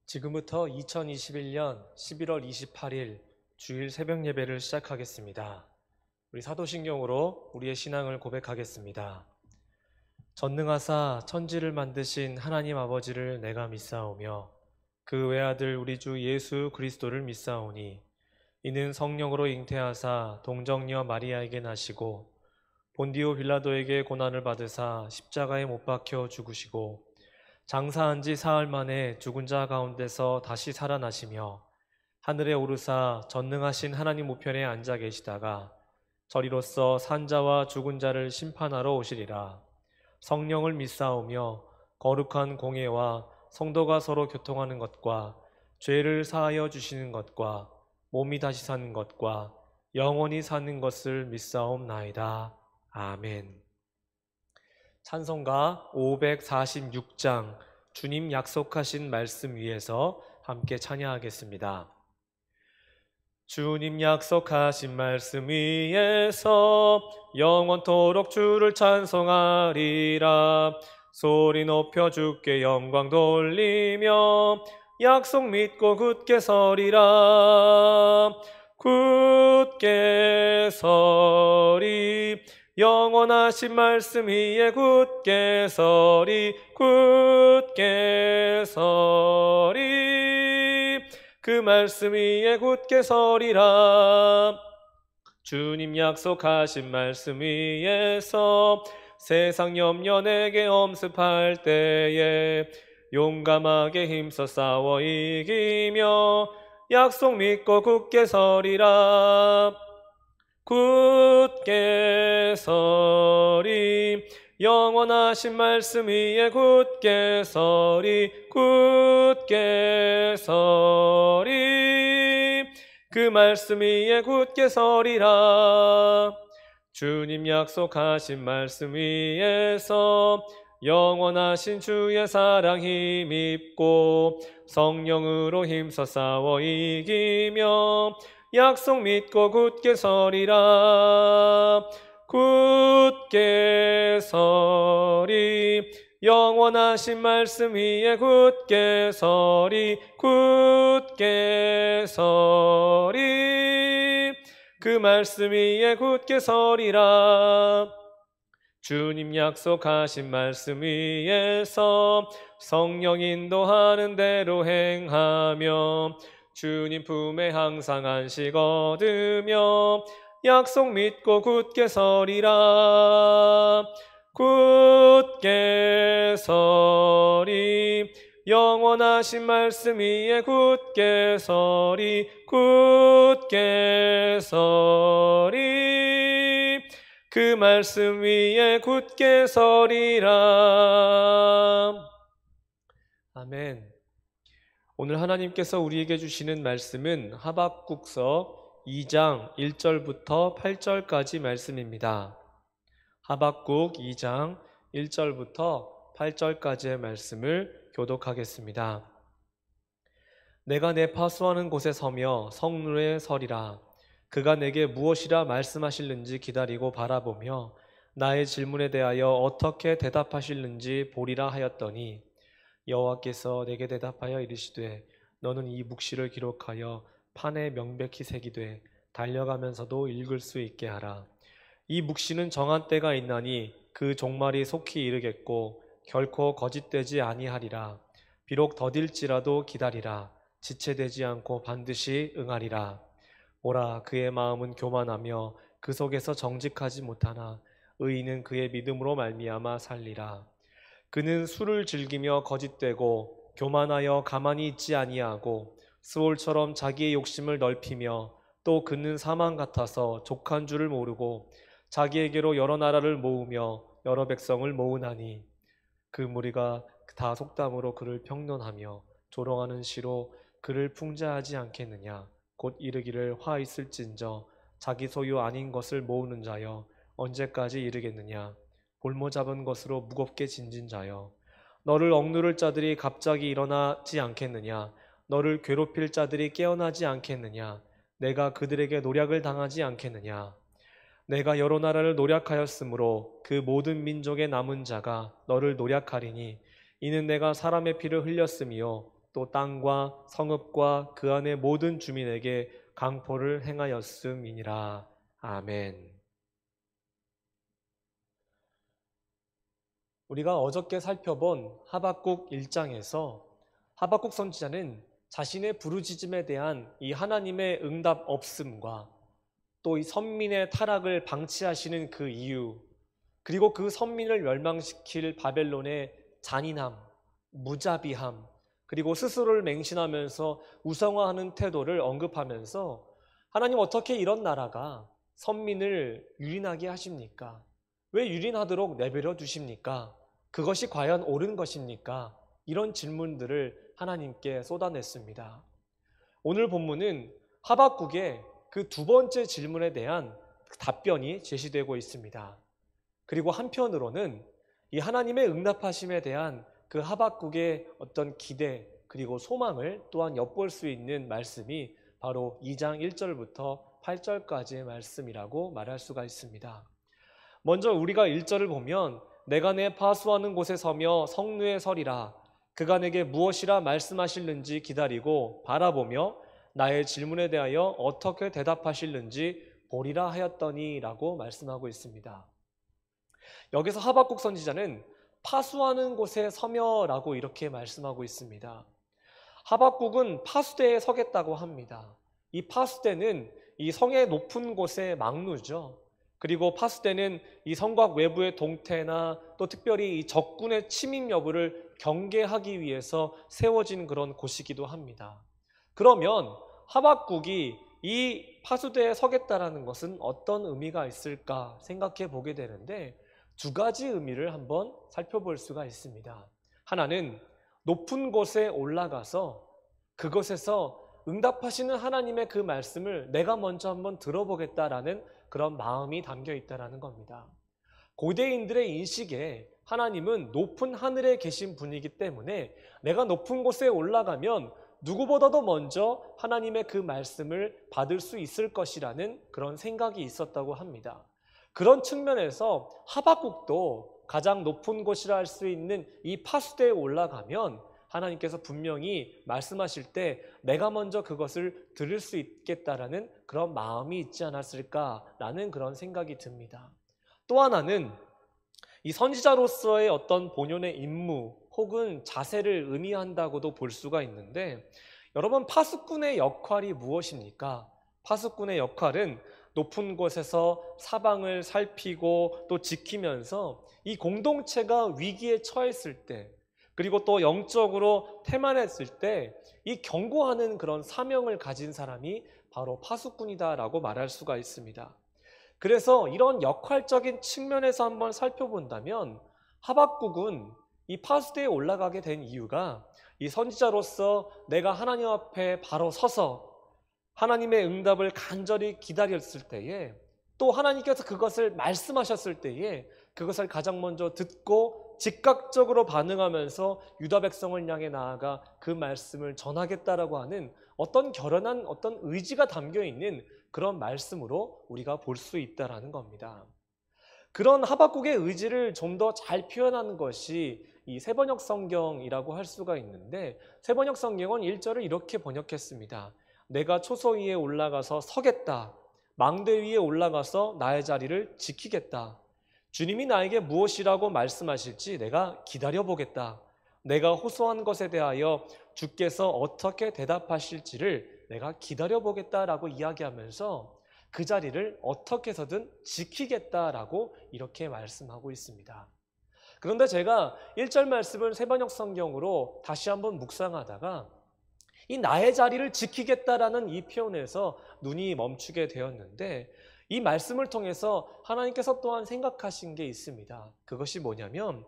지금부터 2021년 11월 28일 주일 새벽 예배를 시작하겠습니다. 우리 사도신경으로 우리의 신앙을 고백하겠습니다. 전능하사 천지를 만드신 하나님 아버지를 내가 믿사오며 그 외아들 우리 주 예수 그리스도를 믿사오니 이는 성령으로 잉태하사 동정녀 마리아에게 나시고 본디오 빌라도에게 고난을 받으사 십자가에 못 박혀 죽으시고 장사한 지 사흘 만에 죽은 자 가운데서 다시 살아나시며 하늘에 오르사 전능하신 하나님 우편에 앉아 계시다가 저리로서 산자와 죽은 자를 심판하러 오시리라. 성령을 믿사오며 거룩한 공예와 성도가 서로 교통하는 것과 죄를 사하여 주시는 것과 몸이 다시 사는 것과 영원히 사는 것을 믿사옵나이다. 아멘. 찬송가 546장 주님 약속하신 말씀 위에서 함께 찬양하겠습니다. 주님 약속하신 말씀 위에서 영원토록 주를 찬송하리라. 소리 높여 주께 영광 돌리며 약속 믿고 굳게 서리라. 굳게 서리 영원하신 말씀 위에 굳게 서리 굳게 서리 그 말씀 위에 굳게 서리라. 주님 약속하신 말씀 위에서 세상 염려 내게 엄습할 때에 용감하게 힘써 싸워 이기며 약속 믿고 굳게 서리라. 굳게 서리 영원하신 말씀 위에 굳게 서리 굳게 서리 그 말씀 위에 굳게 서리라. 주님 약속하신 말씀 위에서 영원하신 주의 사랑 힘입고 성령으로 힘써 싸워 이기며 약속 믿고 굳게 서리라. 굳게 서리 영원하신 말씀 위에 굳게 서리 굳게 서리 그 말씀 위에 굳게 서리라. 주님 약속하신 말씀 위에서 성령 인도하는 대로 행하며 주님 품에 항상 안식 얻으며 약속 믿고 굳게 서리라. 굳게 서리 영원하신 말씀 위에 굳게 서리 굳게 서리 그 말씀 위에 굳게 서리라. 아멘. 오늘 하나님께서 우리에게 주시는 말씀은 하박국서 2장 1절부터 8절까지 말씀입니다. 하박국 2장 1절부터 8절까지의 말씀을 교독하겠습니다. 내가 내 파수하는 곳에 서며 성루에 서리라. 그가 내게 무엇이라 말씀하실는지 기다리고 바라보며 나의 질문에 대하여 어떻게 대답하실는지 보리라 하였더니 여호와께서 내게 대답하여 이르시되 너는 이 묵시를 기록하여 판에 명백히 새기되 달려가면서도 읽을 수 있게 하라. 이 묵시는 정한 때가 있나니 그 종말이 속히 이르겠고 결코 거짓되지 아니하리라. 비록 더딜지라도 기다리라. 지체되지 않고 반드시 응하리라. 오라, 그의 마음은 교만하며 그 속에서 정직하지 못하나 의인은 그의 믿음으로 말미암아 살리라. 그는 술을 즐기며 거짓되고 교만하여 가만히 있지 아니하고 스올처럼 자기의 욕심을 넓히며 또 그는 사망 같아서 족한 줄을 모르고 자기에게로 여러 나라를 모으며 여러 백성을 모으나니 그 무리가 다 속담으로 그를 평론하며 조롱하는 시로 그를 풍자하지 않겠느냐. 곧 이르기를 화 있을진저 자기 소유 아닌 것을 모으는 자여 언제까지 이르겠느냐. 볼모 잡은 것으로 무겁게 진진 자여 너를 억누를 자들이 갑자기 일어나지 않겠느냐. 너를 괴롭힐 자들이 깨어나지 않겠느냐. 내가 그들에게 노략을 당하지 않겠느냐. 내가 여러 나라를 노략하였으므로 그 모든 민족의 남은 자가 너를 노략하리니 이는 내가 사람의 피를 흘렸으며 또 땅과 성읍과 그 안의 모든 주민에게 강포를 행하였음이니라. 아멘. 우리가 어저께 살펴본 하박국 1장에서 하박국 선지자는 자신의 부르짖음에 대한 이 하나님의 응답 없음과 또 이 선민의 타락을 방치하시는 그 이유, 그리고 그 선민을 멸망시킬 바벨론의 잔인함, 무자비함, 그리고 스스로를 맹신하면서 우상화하는 태도를 언급하면서 하나님, 어떻게 이런 나라가 선민을 유린하게 하십니까? 왜 유린하도록 내버려 두십니까? 그것이 과연 옳은 것입니까? 이런 질문들을 하나님께 쏟아냈습니다. 오늘 본문은 하박국의 그 두 번째 질문에 대한 답변이 제시되고 있습니다. 그리고 한편으로는 이 하나님의 응답하심에 대한 그 하박국의 어떤 기대 그리고 소망을 또한 엿볼 수 있는 말씀이 바로 2장 1절부터 8절까지의 말씀이라고 말할 수가 있습니다. 먼저 우리가 1절을 보면 내가 내 파수하는 곳에 서며 성루에 서리라. 그가 내게 무엇이라 말씀하실는지 기다리고 바라보며 나의 질문에 대하여 어떻게 대답하실는지 보리라 하였더니 라고 말씀하고 있습니다. 여기서 하박국 선지자는 파수하는 곳에 서며라고 이렇게 말씀하고 있습니다. 하박국은 파수대에 서겠다고 합니다. 이 파수대는 이 성의 높은 곳의 망루죠. 그리고 파수대는 이 성곽 외부의 동태나 또 특별히 이 적군의 침입 여부를 경계하기 위해서 세워진 그런 곳이기도 합니다. 그러면 하박국이 이 파수대에 서겠다라는 것은 어떤 의미가 있을까 생각해 보게 되는데 두 가지 의미를 한번 살펴볼 수가 있습니다. 하나는 높은 곳에 올라가서 그것에서 응답하시는 하나님의 그 말씀을 내가 먼저 한번 들어보겠다라는 그런 마음이 담겨 있다는 겁니다. 고대인들의 인식에 하나님은 높은 하늘에 계신 분이기 때문에 내가 높은 곳에 올라가면 누구보다도 먼저 하나님의 그 말씀을 받을 수 있을 것이라는 그런 생각이 있었다고 합니다. 그런 측면에서 하박국도 가장 높은 곳이라 할 수 있는 이 파수대에 올라가면 하나님께서 분명히 말씀하실 때 내가 먼저 그것을 들을 수 있겠다라는 그런 마음이 있지 않았을까라는 그런 생각이 듭니다. 또 하나는 이 선지자로서의 어떤 본연의 임무 혹은 자세를 의미한다고도 볼 수가 있는데, 여러분, 파수꾼의 역할이 무엇입니까? 파수꾼의 역할은 높은 곳에서 사방을 살피고 또 지키면서 이 공동체가 위기에 처했을 때, 그리고 또 영적으로 태만했을 때 이 경고하는 그런 사명을 가진 사람이 바로 파수꾼이다라고 말할 수가 있습니다. 그래서 이런 역할적인 측면에서 한번 살펴본다면 하박국은 이 파수대에 올라가게 된 이유가 이 선지자로서 내가 하나님 앞에 바로 서서 하나님의 응답을 간절히 기다렸을 때에, 또 하나님께서 그것을 말씀하셨을 때에 그것을 가장 먼저 듣고 즉각적으로 반응하면서 유다 백성을 향해 나아가 그 말씀을 전하겠다라고 하는 어떤 결연한 어떤 의지가 담겨 있는 그런 말씀으로 우리가 볼 수 있다라는 겁니다. 그런 하박국의 의지를 좀 더 잘 표현하는 것이 이 세번역 성경이라고 할 수가 있는데, 세번역 성경은 1절을 이렇게 번역했습니다. 내가 초소 위에 올라가서 서겠다. 망대 위에 올라가서 나의 자리를 지키겠다. 주님이 나에게 무엇이라고 말씀하실지 내가 기다려보겠다. 내가 호소한 것에 대하여 주께서 어떻게 대답하실지를 내가 기다려보겠다라고 이야기하면서 그 자리를 어떻게 해서든 지키겠다라고 이렇게 말씀하고 있습니다. 그런데 제가 1절 말씀을 세번역 성경으로 다시 한번 묵상하다가 이 나의 자리를 지키겠다라는 이 표현에서 눈이 멈추게 되었는데, 이 말씀을 통해서 하나님께서 또한 생각하신 게 있습니다. 그것이 뭐냐면,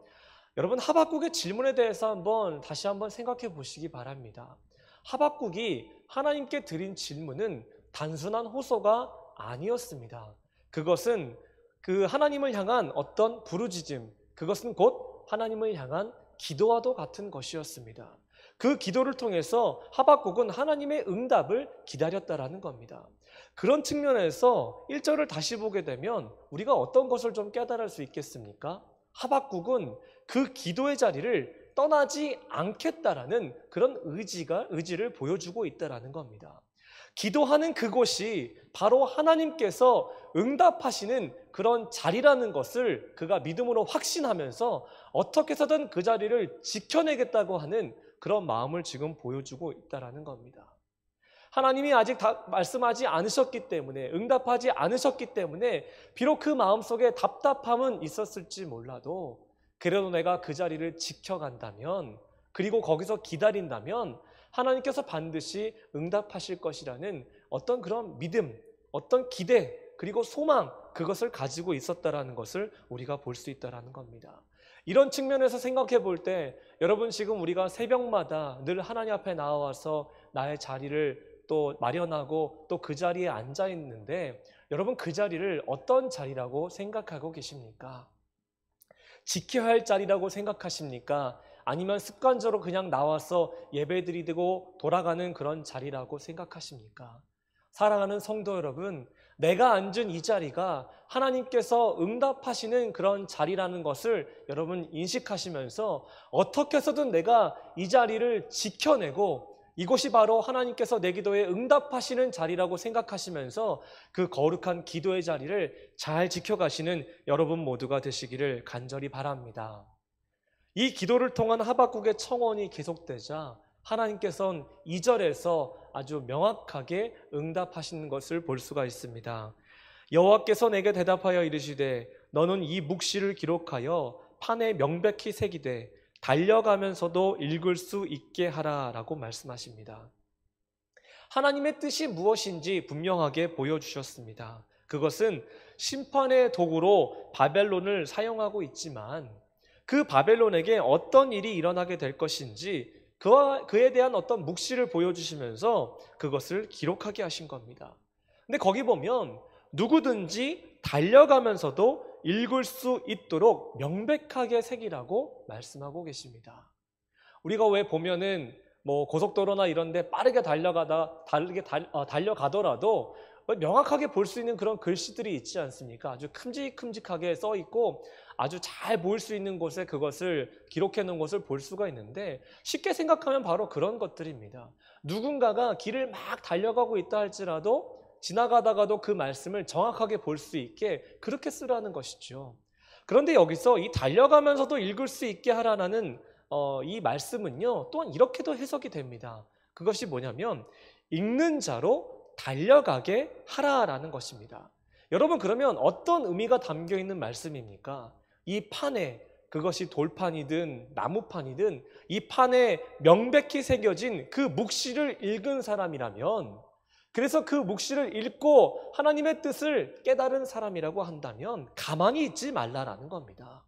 여러분, 하박국의 질문에 대해서 다시 한번 생각해 보시기 바랍니다. 하박국이 하나님께 드린 질문은 단순한 호소가 아니었습니다. 그것은 그 하나님을 향한 어떤 부르짖음, 그것은 곧 하나님을 향한 기도와도 같은 것이었습니다. 그 기도를 통해서 하박국은 하나님의 응답을 기다렸다라는 겁니다. 그런 측면에서 1절을 다시 보게 되면 우리가 어떤 것을 좀 깨달을 수 있겠습니까? 하박국은 그 기도의 자리를 떠나지 않겠다라는 그런 의지를 보여주고 있다라는 겁니다. 기도하는 그곳이 바로 하나님께서 응답하시는 그런 자리라는 것을 그가 믿음으로 확신하면서 어떻게 해서든 그 자리를 지켜내겠다고 하는 그런 마음을 지금 보여주고 있다라는 겁니다. 하나님이 아직 다 말씀하지 않으셨기 때문에, 응답하지 않으셨기 때문에 비록 그 마음속에 답답함은 있었을지 몰라도 그래도 내가 그 자리를 지켜간다면, 그리고 거기서 기다린다면 하나님께서 반드시 응답하실 것이라는 어떤 그런 믿음, 어떤 기대, 그리고 소망, 그것을 가지고 있었다라는 것을 우리가 볼 수 있다라는 겁니다. 이런 측면에서 생각해 볼 때 여러분, 지금 우리가 새벽마다 늘 하나님 앞에 나와서 나의 자리를 또 마련하고 또 그 자리에 앉아 있는데, 여러분 그 자리를 어떤 자리라고 생각하고 계십니까? 지켜야 할 자리라고 생각하십니까? 아니면 습관적으로 그냥 나와서 예배드리고 돌아가는 그런 자리라고 생각하십니까? 사랑하는 성도 여러분, 내가 앉은 이 자리가 하나님께서 응답하시는 그런 자리라는 것을 여러분 인식하시면서 어떻게 해서든 내가 이 자리를 지켜내고, 이곳이 바로 하나님께서 내 기도에 응답하시는 자리라고 생각하시면서 그 거룩한 기도의 자리를 잘 지켜가시는 여러분 모두가 되시기를 간절히 바랍니다. 이 기도를 통한 하박국의 청원이 계속되자 하나님께서는 2절에서 아주 명확하게 응답하시는 것을 볼 수가 있습니다. 여호와께서 내게 대답하여 이르시되 너는 이 묵시를 기록하여 판에 명백히 새기되 달려가면서도 읽을 수 있게 하라라고 말씀하십니다. 하나님의 뜻이 무엇인지 분명하게 보여주셨습니다. 그것은 심판의 도구로 바벨론을 사용하고 있지만 그 바벨론에게 어떤 일이 일어나게 될 것인지 그에 대한 어떤 묵시를 보여주시면서 그것을 기록하게 하신 겁니다. 근데 거기 보면 누구든지 달려가면서도 읽을 수 있도록 명백하게 새기라고 말씀하고 계십니다. 우리가 왜 보면은 고속도로나 이런 데 빠르게 달려가더라도 명확하게 볼 수 있는 그런 글씨들이 있지 않습니까? 아주 큼직큼직하게 써 있고 아주 잘 보일 수 있는 곳에 그것을 기록해 놓은 것을 볼 수가 있는데, 쉽게 생각하면 바로 그런 것들입니다. 누군가가 길을 막 달려가고 있다 할지라도 지나가다가도 그 말씀을 정확하게 볼 수 있게 그렇게 쓰라는 것이죠. 그런데 여기서 이 달려가면서도 읽을 수 있게 하라는 이 말씀은요, 또한 이렇게도 해석이 됩니다. 그것이 뭐냐면 읽는 자로 달려가게 하라라는 것입니다. 여러분, 그러면 어떤 의미가 담겨 있는 말씀입니까? 이 판에, 그것이 돌판이든 나무판이든 이 판에 명백히 새겨진 그 묵시를 읽은 사람이라면, 그래서 그 묵시를 읽고 하나님의 뜻을 깨달은 사람이라고 한다면 가만히 있지 말라라는 겁니다.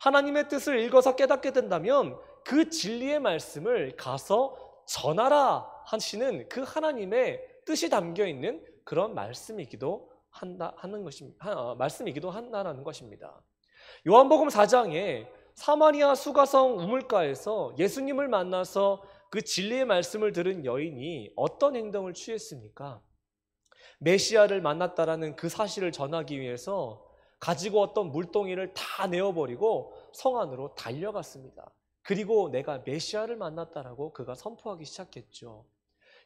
하나님의 뜻을 읽어서 깨닫게 된다면 그 진리의 말씀을 가서 전하라 하시는 그 하나님의 뜻이 담겨 있는 그런 말씀이기도 한다라는 것입니다. 요한복음 4장에 사마리아 수가성 우물가에서 예수님을 만나서 그 진리의 말씀을 들은 여인이 어떤 행동을 취했습니까? 메시아를 만났다라는 그 사실을 전하기 위해서 가지고 어떤 물동이를 다 내어버리고 성 안으로 달려갔습니다. 그리고 내가 메시아를 만났다라고 그가 선포하기 시작했죠.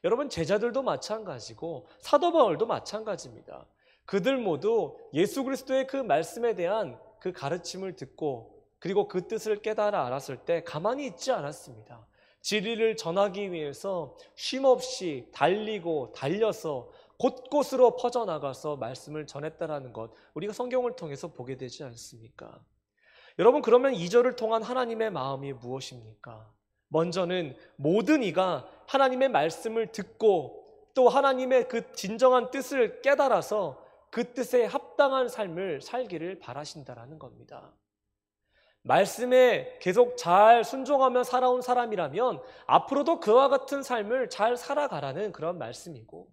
여러분, 제자들도 마찬가지고 사도 바울도 마찬가지입니다. 그들 모두 예수 그리스도의 그 말씀에 대한 그 가르침을 듣고 그리고 그 뜻을 깨달아 알았을 때 가만히 있지 않았습니다. 진리를 전하기 위해서 쉼없이 달리고 달려서 곳곳으로 퍼져나가서 말씀을 전했다라는 것, 우리가 성경을 통해서 보게 되지 않습니까? 여러분, 그러면 2절을 통한 하나님의 마음이 무엇입니까? 먼저는 모든 이가 하나님의 말씀을 듣고 또 하나님의 그 진정한 뜻을 깨달아서 그 뜻에 합당한 삶을 살기를 바라신다라는 겁니다. 말씀에 계속 잘 순종하며 살아온 사람이라면 앞으로도 그와 같은 삶을 잘 살아가라는 그런 말씀이고,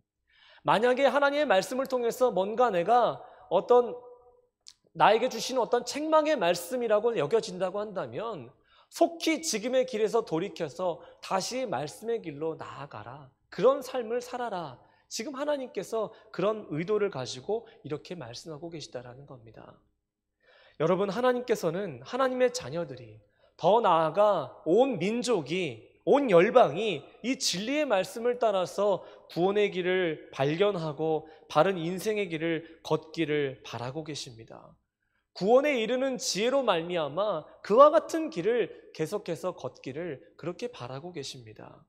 만약에 하나님의 말씀을 통해서 뭔가 내가 나에게 주시는 어떤 책망의 말씀이라고 여겨진다고 한다면 속히 지금의 길에서 돌이켜서 다시 말씀의 길로 나아가라. 그런 삶을 살아라. 지금 하나님께서 그런 의도를 가지고 이렇게 말씀하고 계시다라는 겁니다. 여러분, 하나님께서는 하나님의 자녀들이 더 나아가 온 민족이, 온 열방이 이 진리의 말씀을 따라서 구원의 길을 발견하고 바른 인생의 길을 걷기를 바라고 계십니다. 구원에 이르는 지혜로 말미암아 그와 같은 길을 계속해서 걷기를 그렇게 바라고 계십니다.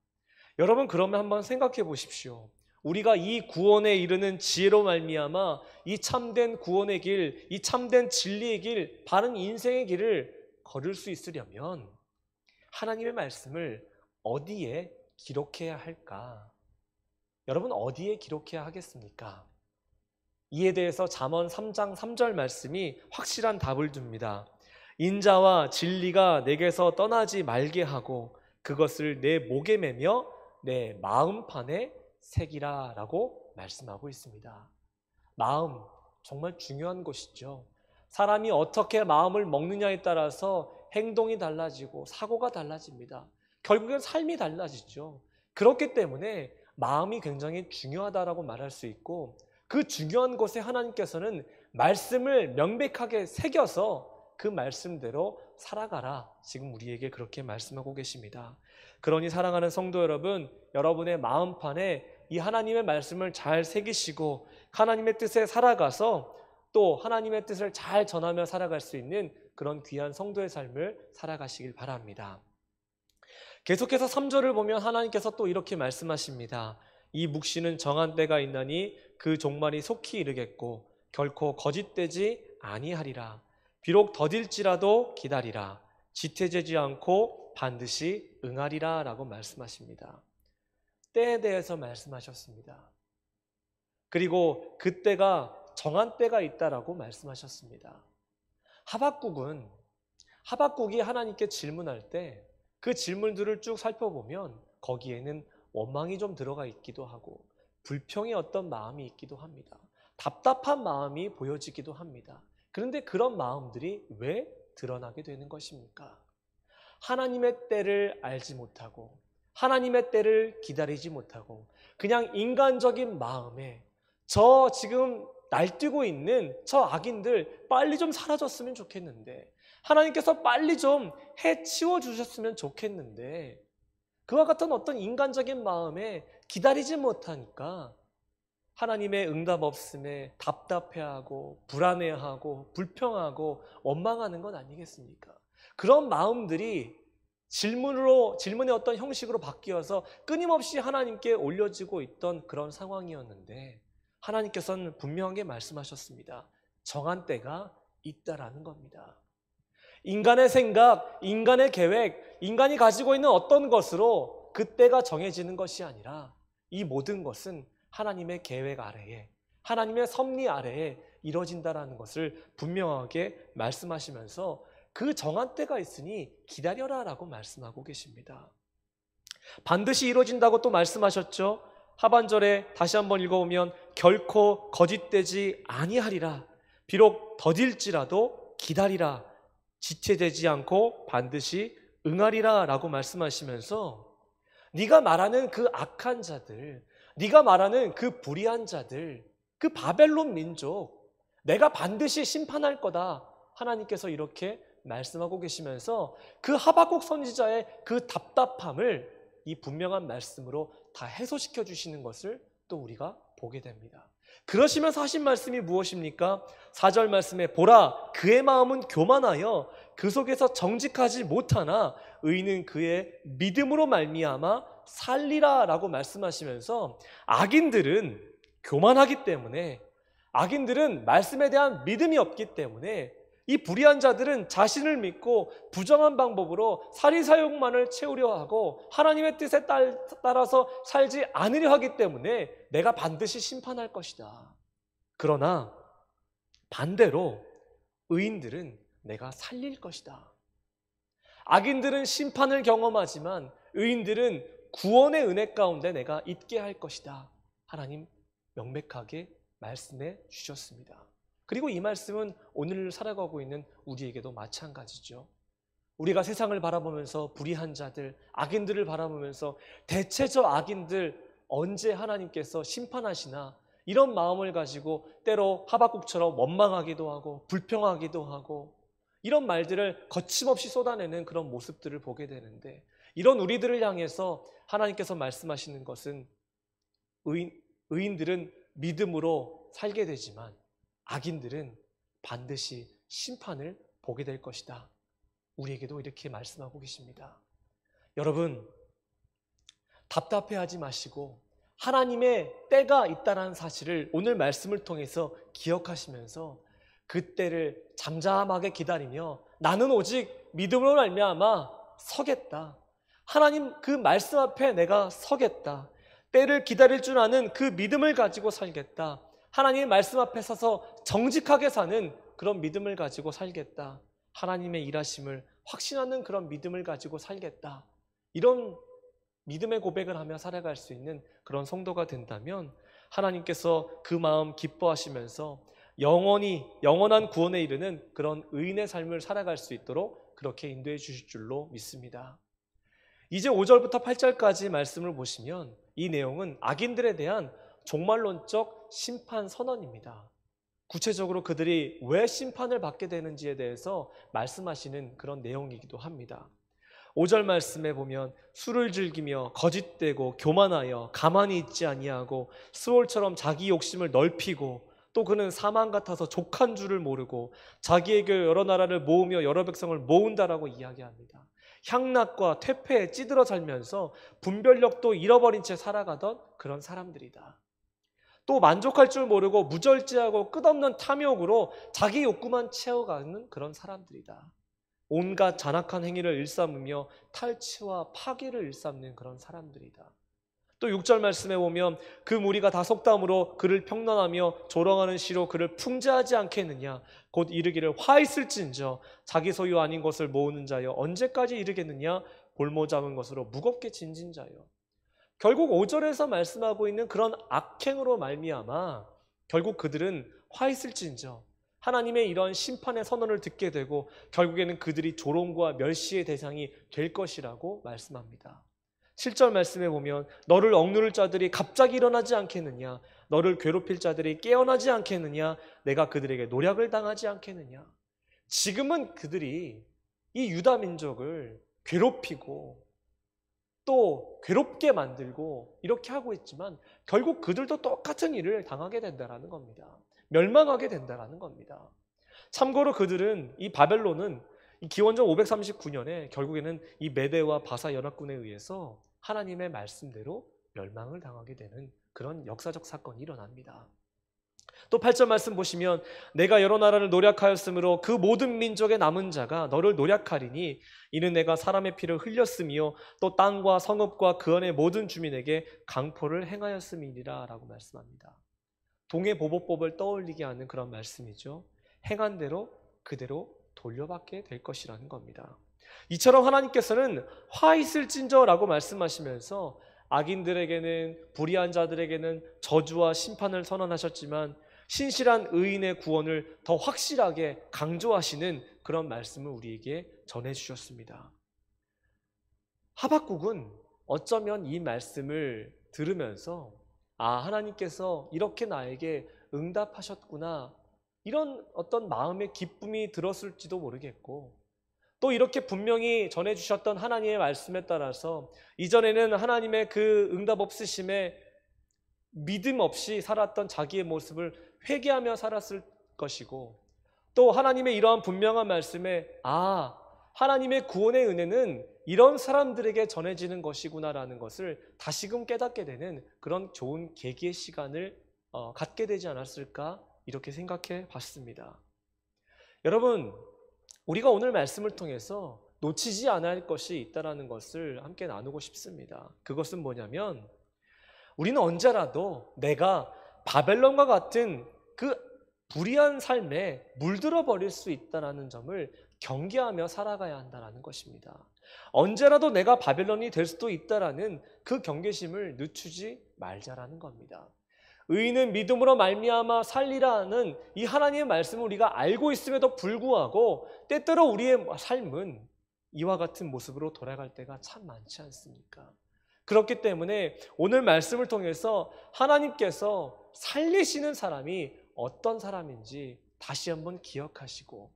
여러분, 그러면 한번 생각해 보십시오. 우리가 이 구원에 이르는 지혜로 말미암아 이 참된 구원의 길, 이 참된 진리의 길, 바른 인생의 길을 걸을 수 있으려면 하나님의 말씀을 어디에 기록해야 할까? 여러분, 어디에 기록해야 하겠습니까? 이에 대해서 잠언 3장 3절 말씀이 확실한 답을 줍니다. 인자와 진리가 내게서 떠나지 말게 하고 그것을 내 목에 매며 내 마음판에 새기라 라고 말씀하고 있습니다. 마음, 정말 중요한 것이죠. 사람이 어떻게 마음을 먹느냐에 따라서 행동이 달라지고 사고가 달라집니다. 결국엔 삶이 달라지죠. 그렇기 때문에 마음이 굉장히 중요하다라고 말할 수 있고, 그 중요한 곳에 하나님께서는 말씀을 명백하게 새겨서 그 말씀대로 살아가라, 지금 우리에게 그렇게 말씀하고 계십니다. 그러니 사랑하는 성도 여러분, 여러분의 마음판에 이 하나님의 말씀을 잘 새기시고 하나님의 뜻에 살아가서 또 하나님의 뜻을 잘 전하며 살아갈 수 있는 그런 귀한 성도의 삶을 살아가시길 바랍니다. 계속해서 3절을 보면 하나님께서 또 이렇게 말씀하십니다. 이 묵시는 정한 때가 있나니 그 종말이 속히 이르겠고 결코 거짓되지 아니하리라. 비록 더딜지라도 기다리라. 지체되지 않고 반드시 응하리라 라고 말씀하십니다. 때에 대해서 말씀하셨습니다. 그리고 그 때가 정한 때가 있다라고 말씀하셨습니다. 하박국이 하나님께 질문할 때 그 질문들을 쭉 살펴보면 거기에는 원망이 좀 들어가 있기도 하고 불평의 어떤 마음이 있기도 합니다. 답답한 마음이 보여지기도 합니다. 그런데 그런 마음들이 왜 드러나게 되는 것입니까? 하나님의 때를 알지 못하고 하나님의 때를 기다리지 못하고 그냥 인간적인 마음에 저 지금 날뛰고 있는 저 악인들 빨리 좀 사라졌으면 좋겠는데, 하나님께서 빨리 좀 해치워 주셨으면 좋겠는데, 그와 같은 어떤 인간적인 마음에 기다리지 못하니까 하나님의 응답 없음에 답답해하고 불안해하고 불평하고 원망하는 건 아니겠습니까? 그런 마음들이 질문의 어떤 형식으로 바뀌어서 끊임없이 하나님께 올려지고 있던 그런 상황이었는데, 하나님께서는 분명하게 말씀하셨습니다. 정한 때가 있다라는 겁니다. 인간의 생각, 인간의 계획, 인간이 가지고 있는 어떤 것으로 그때가 정해지는 것이 아니라 이 모든 것은 하나님의 계획 아래에, 하나님의 섭리 아래에 이루어진다라는 것을 분명하게 말씀하시면서 그 정한 때가 있으니 기다려라 라고 말씀하고 계십니다. 반드시 이루어진다고 또 말씀하셨죠. 하반절에 다시 한번 읽어보면 결코 거짓되지 아니하리라. 비록 더딜지라도 기다리라. 지체되지 않고 반드시 응하리라 라고 말씀하시면서 네가 말하는 그 악한 자들, 네가 말하는 그 불의한 자들, 그 바벨론 민족 내가 반드시 심판할 거다, 하나님께서 이렇게 말씀하고 계시면서 그 하박국 선지자의 그 답답함을 이 분명한 말씀으로 다 해소시켜 주시는 것을 또 우리가 보게 됩니다. 그러시면서 하신 말씀이 무엇입니까? 4절 말씀에 보라 그의 마음은 교만하여 그 속에서 정직하지 못하나 의인은 그의 믿음으로 말미암아 살리라 라고 말씀하시면서 악인들은 교만하기 때문에, 악인들은 말씀에 대한 믿음이 없기 때문에, 이 불의한 자들은 자신을 믿고 부정한 방법으로 사리사욕만을 채우려 하고 하나님의 뜻에 따라서 살지 않으려 하기 때문에 내가 반드시 심판할 것이다. 그러나 반대로 의인들은 내가 살릴 것이다. 악인들은 심판을 경험하지만 의인들은 구원의 은혜 가운데 내가 있게 할 것이다. 하나님 명백하게 말씀해 주셨습니다. 그리고 이 말씀은 오늘 살아가고 있는 우리에게도 마찬가지죠. 우리가 세상을 바라보면서 불의한 자들, 악인들을 바라보면서 대체 저 악인들 언제 하나님께서 심판하시나, 이런 마음을 가지고 때로 하박국처럼 원망하기도 하고 불평하기도 하고 이런 말들을 거침없이 쏟아내는 그런 모습들을 보게 되는데, 이런 우리들을 향해서 하나님께서 말씀하시는 것은 의인들은 믿음으로 살게 되지만 악인들은 반드시 심판을 보게 될 것이다. 우리에게도 이렇게 말씀하고 계십니다. 여러분, 답답해하지 마시고 하나님의 때가 있다는 사실을 오늘 말씀을 통해서 기억하시면서 그 때를 잠잠하게 기다리며 나는 오직 믿음으로 말미암아 서겠다. 하나님 그 말씀 앞에 내가 서겠다. 때를 기다릴 줄 아는 그 믿음을 가지고 살겠다. 하나님의 말씀 앞에 서서 정직하게 사는 그런 믿음을 가지고 살겠다. 하나님의 일하심을 확신하는 그런 믿음을 가지고 살겠다. 이런 믿음의 고백을 하며 살아갈 수 있는 그런 성도가 된다면 하나님께서 그 마음 기뻐하시면서 영원한 구원에 이르는 그런 의인의 삶을 살아갈 수 있도록 그렇게 인도해 주실 줄로 믿습니다. 이제 5절부터 8절까지 말씀을 보시면 이 내용은 악인들에 대한 종말론적 심판 선언입니다. 구체적으로 그들이 왜 심판을 받게 되는지에 대해서 말씀하시는 그런 내용이기도 합니다. 5절 말씀에 보면 술을 즐기며 거짓되고 교만하여 가만히 있지 아니하고 스올처럼 자기 욕심을 넓히고 또 그는 사망 같아서 족한 줄을 모르고 자기에게 여러 나라를 모으며 여러 백성을 모은다라고 이야기합니다. 향락과 퇴폐에 찌들어 살면서 분별력도 잃어버린 채 살아가던 그런 사람들이다. 또 만족할 줄 모르고 무절제하고 끝없는 탐욕으로 자기 욕구만 채워가는 그런 사람들이다. 온갖 잔악한 행위를 일삼으며 탈취와 파괴를 일삼는 그런 사람들이다. 또 6절 말씀에 보면 그 무리가 다 속담으로 그를 평난하며 조롱하는 시로 그를 풍자하지 않겠느냐. 곧 이르기를 화 있을진저 자기 소유 아닌 것을 모으는 자여 언제까지 이르겠느냐. 볼모 잡은 것으로 무겁게 진진 자여. 결국 5절에서 말씀하고 있는 그런 악행으로 말미암아 결국 그들은 화 있을진저 하나님의 이런 심판의 선언을 듣게 되고 결국에는 그들이 조롱과 멸시의 대상이 될 것이라고 말씀합니다. 7절 말씀에 보면 너를 억누를 자들이 갑자기 일어나지 않겠느냐. 너를 괴롭힐 자들이 깨어나지 않겠느냐. 내가 그들에게 노략을 당하지 않겠느냐. 지금은 그들이 이 유다 민족을 괴롭히고 또 괴롭게 만들고 이렇게 하고 있지만 결국 그들도 똑같은 일을 당하게 된다는 겁니다. 멸망하게 된다는 겁니다. 참고로 그들은 이 바벨론은 기원전 539년에 결국에는 이 메대와 바사 연합군에 의해서 하나님의 말씀대로 멸망을 당하게 되는 그런 역사적 사건이 일어납니다. 또 8절 말씀 보시면 내가 여러 나라를 노략하였으므로 그 모든 민족의 남은 자가 너를 노략하리니 이는 내가 사람의 피를 흘렸으며 또 땅과 성읍과 그 안의 모든 주민에게 강포를 행하였음이니라 라고 말씀합니다. 동해보복법을 떠올리게 하는 그런 말씀이죠. 행한 대로 그대로 돌려받게 될 것이라는 겁니다. 이처럼 하나님께서는 화 있을진저라고 말씀하시면서 악인들에게는 불의한 자들에게는 저주와 심판을 선언하셨지만 신실한 의인의 구원을 더 확실하게 강조하시는 그런 말씀을 우리에게 전해주셨습니다. 하박국은 어쩌면 이 말씀을 들으면서 하나님께서 이렇게 나에게 응답하셨구나 이런 어떤 마음의 기쁨이 들었을지도 모르겠고 또 이렇게 분명히 전해주셨던 하나님의 말씀에 따라서 이전에는 하나님의 그 응답 없으심에 믿음 없이 살았던 자기의 모습을 회개하며 살았을 것이고 또 하나님의 이러한 분명한 말씀에 하나님의 구원의 은혜는 이런 사람들에게 전해지는 것이구나라는 것을 다시금 깨닫게 되는 그런 좋은 계기의 시간을 갖게 되지 않았을까 이렇게 생각해 봤습니다. 여러분, 우리가 오늘 말씀을 통해서 놓치지 않아야 할 것이 있다는 것을 함께 나누고 싶습니다. 그것은 뭐냐면 우리는 언제라도 내가 바벨론과 같은 그 불의한 삶에 물들어 버릴 수 있다는 점을 경계하며 살아가야 한다는 것입니다. 언제라도 내가 바벨론이 될 수도 있다는 그 경계심을 늦추지 말자라는 겁니다. 의인은 믿음으로 말미암아 살리라는 이 하나님의 말씀을 우리가 알고 있음에도 불구하고 때때로 우리의 삶은 이와 같은 모습으로 돌아갈 때가 참 많지 않습니까? 그렇기 때문에 오늘 말씀을 통해서 하나님께서 살리시는 사람이 어떤 사람인지 다시 한번 기억하시고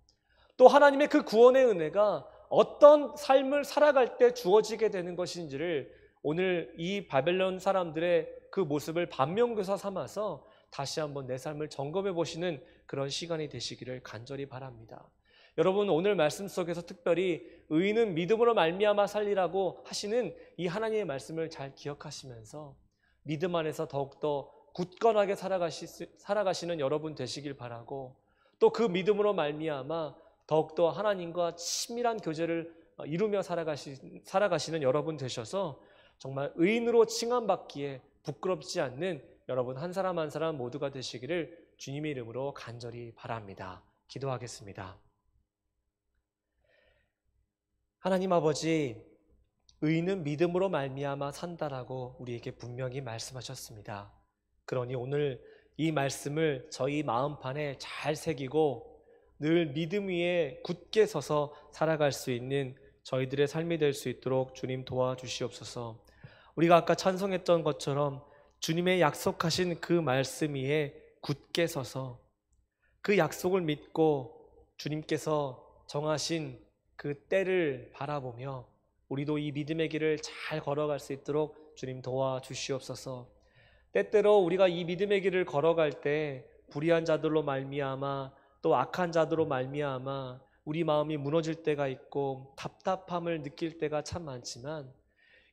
또 하나님의 그 구원의 은혜가 어떤 삶을 살아갈 때 주어지게 되는 것인지를 오늘 이 바벨론 사람들의 그 모습을 반면교사 삼아서 다시 한번 내 삶을 점검해 보시는 그런 시간이 되시기를 간절히 바랍니다. 여러분, 오늘 말씀 속에서 특별히 의인은 믿음으로 말미암아 살리라고 하시는 이 하나님의 말씀을 잘 기억하시면서 믿음 안에서 더욱더 굳건하게 살아가시는 여러분 되시길 바라고, 또 그 믿음으로 말미암아 더욱더 하나님과 친밀한 교제를 이루며 살아가시는 여러분 되셔서 정말 의인으로 칭함받기에 부끄럽지 않는 여러분 한 사람 한 사람 모두가 되시기를 주님의 이름으로 간절히 바랍니다. 기도하겠습니다. 하나님 아버지, 의인은 믿음으로 말미암아 산다라고 우리에게 분명히 말씀하셨습니다. 그러니 오늘 이 말씀을 저희 마음판에 잘 새기고 늘 믿음 위에 굳게 서서 살아갈 수 있는 저희들의 삶이 될 수 있도록 주님 도와주시옵소서. 우리가 아까 찬송했던 것처럼 주님의 약속하신 그 말씀 위에 굳게 서서 그 약속을 믿고 주님께서 정하신 그 때를 바라보며 우리도 이 믿음의 길을 잘 걸어갈 수 있도록 주님 도와주시옵소서. 때때로 우리가 이 믿음의 길을 걸어갈 때 불의한 자들로 말미암아 또 악한 자들로 말미암아 우리 마음이 무너질 때가 있고 답답함을 느낄 때가 참 많지만,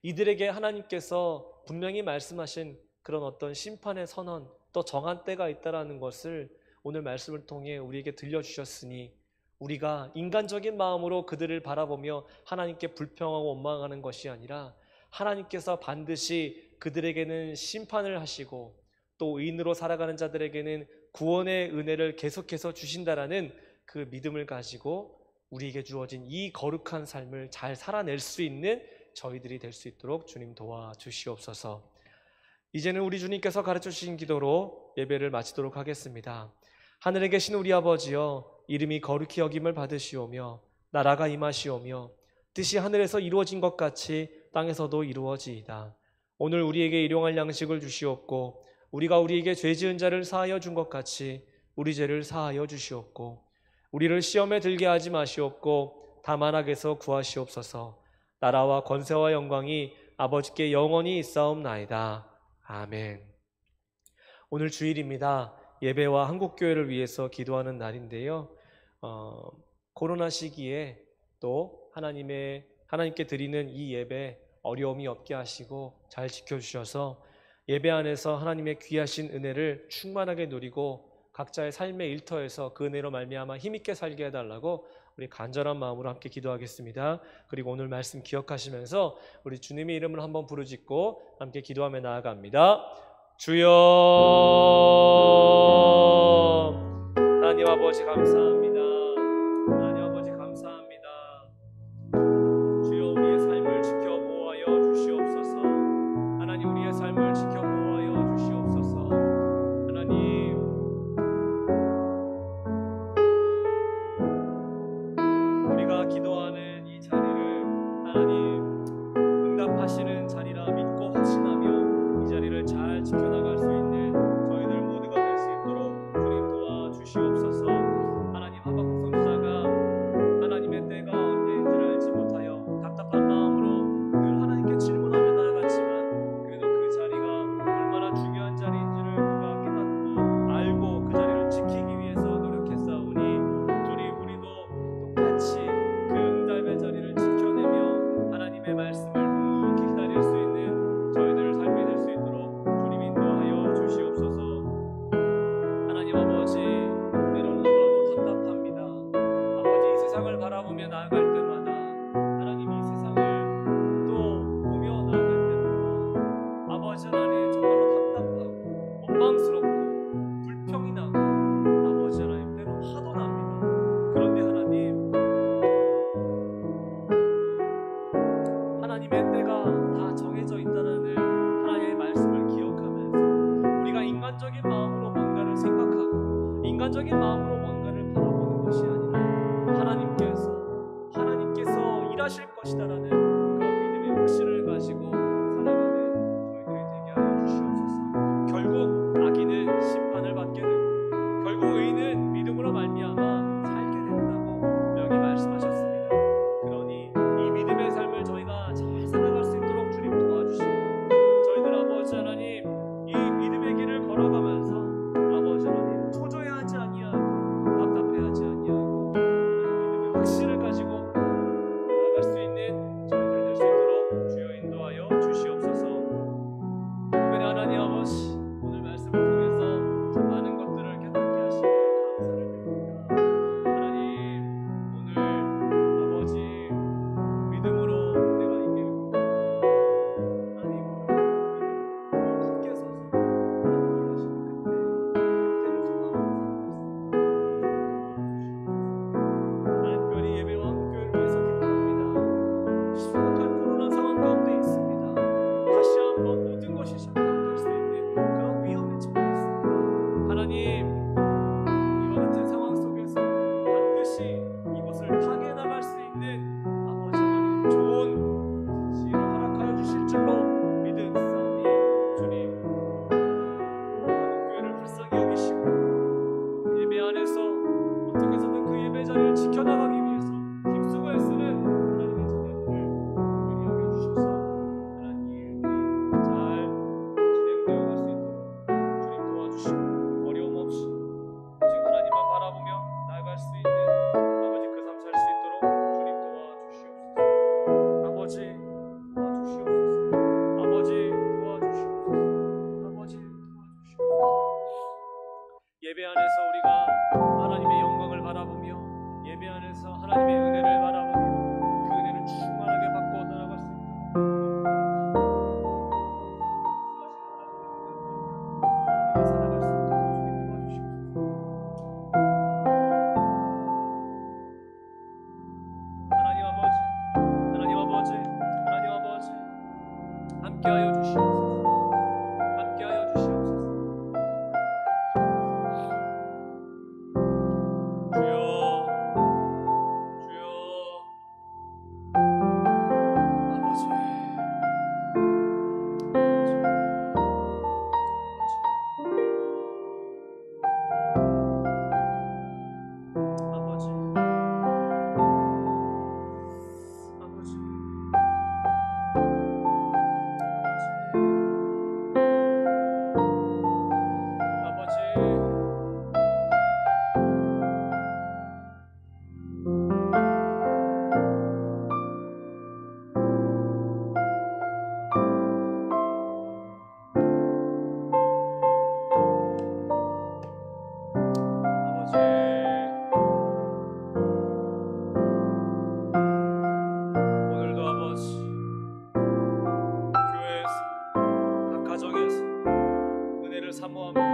이들에게 하나님께서 분명히 말씀하신 그런 어떤 심판의 선언, 또 정한 때가 있다라는 것을 오늘 말씀을 통해 우리에게 들려주셨으니 우리가 인간적인 마음으로 그들을 바라보며 하나님께 불평하고 원망하는 것이 아니라 하나님께서 반드시 그들에게는 심판을 하시고 또 의인으로 살아가는 자들에게는 구원의 은혜를 계속해서 주신다라는 그 믿음을 가지고 우리에게 주어진 이 거룩한 삶을 잘 살아낼 수 있는 저희들이 될 수 있도록 주님 도와주시옵소서. 이제는 우리 주님께서 가르쳐 주신 기도로 예배를 마치도록 하겠습니다. 하늘에 계신 우리 아버지여, 이름이 거룩히 여김을 받으시오며 나라가 임하시오며 뜻이 하늘에서 이루어진 것 같이 땅에서도 이루어지이다. 오늘 우리에게 일용할 양식을 주시옵고 우리가 우리에게 죄 지은 자를 사하여 준 것 같이 우리 죄를 사하여 주시옵고 우리를 시험에 들게 하지 마시옵고 다만 악에서 구하시옵소서. 나라와 권세와 영광이 아버지께 영원히 있사옵나이다. 아멘. 오늘 주일입니다. 예배와 한국교회를 위해서 기도하는 날인데요. 코로나 시기에 또 하나님께 드리는 이 예배 어려움이 없게 하시고 잘 지켜주셔서 예배 안에서 하나님의 귀하신 은혜를 충만하게 누리고 각자의 삶의 일터에서 그 은혜로 말미암아 힘있게 살게 해달라고 우리 간절한 마음으로 함께 기도하겠습니다. 그리고 오늘 말씀 기억하시면서 우리 주님의 이름을 한번 부르짖고 함께 기도하며 나아갑니다. 주여, 하나님 아버지 감사합니다. 하나님 아버지 감사합니다. 주여, 우리의 삶을 지켜 보호하여 주시옵소서. 하나님, 우리의 삶을 지켜 보호하여 주시옵소서. 하나님, 우리가 기도하는 이 자리를 하나님 응답하시는 자리라 믿고 확신하며 이 자리를 잘 지켜나갈 수 있는 저희들 모두가 될 수 있도록 주님 도와주시옵소서. 하나님, 하박국 선지자가 하나님의 때가 언제인지를 알지 못하여 답답한 마음으로 늘 하나님께 질문하며 나아갔지만 그래도 그 자리가 얼마나 중요한 자리인지를 그가 깨닫고 알고 그 자리를 지키기 위해서 노력했사오니 주님, 우리도 똑같이 그 응답의 자리를 지켜내며 하나님의 말씀을 묵묵히 기다릴 수 있는 저희들 삶이 될 수 있도록 주님 인도하여 주시옵소서. 하나님 아버지, 때로는 너무나도 답답합니다. 아버지, 이 세상을 바라보며 나아갈 때마다 하나님, 이 세상을 또 보며 나아갈 때마다 아버지 하나님 정말로 답답하고 원망스럽고 불평이 나고 아버지 하나님 때로 화도 납니다. 그런데 하나님의 때가 다 정해져 있다는 하나님의 말씀을 기억하면서 우리가 인간적인 마음으로 뭔가를 생각하고 인간적인 마음으로 뭔가를 바라보는 것이 아니라 하나님께서 일하실 것이다라는 그 믿음의 확신을 가지고 살아가는 저희들이 되게 하여 주시옵소서. 결국 악인은 심판을 받게 되고 결국 의인은 믿음으로 말미암아 살게 된다고 분명히 함께하여 주시옵소서. 함께하여 주시옵소서. 주여, 주여, 아버지, 아버지, 아버지, 오늘도 아버지, 교회에서 각 가정에서 은혜를 사모하며